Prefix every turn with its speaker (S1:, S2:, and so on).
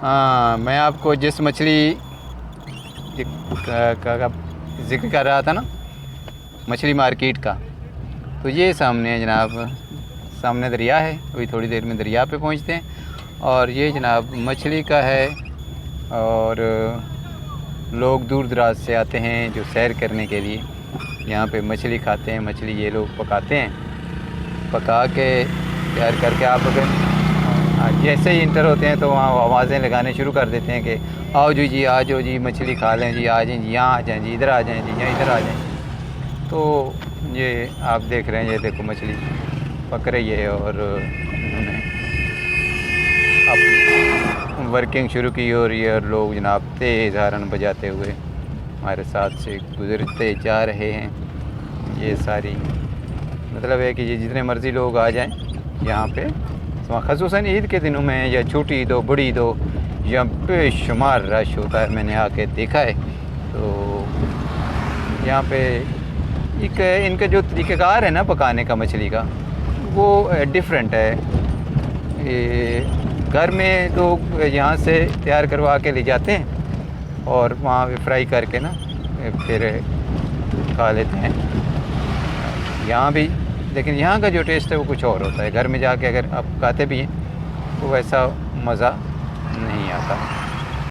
S1: हाँ, मैं आपको जिस मछली का जिक्र कर रहा था ना, मछली मार्केट का, तो ये सामने है जनाब। सामने दरिया है, अभी थोड़ी देर में दरिया पे पहुंचते हैं। और ये जनाब मछली का है। और लोग दूर दराज से आते हैं जो सैर करने के लिए, यहाँ पे मछली खाते हैं। मछली ये लोग पकाते हैं, पका के तैयार करके आप अगर जैसे ही इंटर होते हैं तो वहाँ आवाज़ें लगाने शुरू कर देते हैं कि आओ जी आ जाओ जी, मछली खा लें जी, आ जाएँ जी, यहाँ आ जाएँ जी, इधर आ जाएँ जी, यहाँ इधर आ जाएँ। तो ये आप देख रहे हैं, ये देखो मछली पक रही है और उन्होंने अब वर्किंग शुरू की हो रही है। और लोग जनाब तेज़ हॉर्न बजाते हुए हमारे साथ से गुज़रते जा रहे हैं। ये सारी मतलब है कि ये जितने मर्ज़ी लोग आ जाएं यहाँ पे, ख़ुसूसन ईद के दिनों में या छोटी ईद हो बड़ी ईद हो, यहाँ बेशुमार रश होता है। मैंने आके देखा है। तो यहाँ पे एक इनका जो तरीक़ाकार है ना पकाने का मछली का, वो डिफरेंट है। ये घर में लोग यहाँ से तैयार करवा के ले जाते हैं और वहाँ पे फ्राई करके ना फिर खा लेते हैं यहाँ भी। लेकिन यहाँ का जो टेस्ट है वो कुछ और होता है। घर में जाके अगर आप खाते भी हैं तो वैसा मज़ा नहीं आता।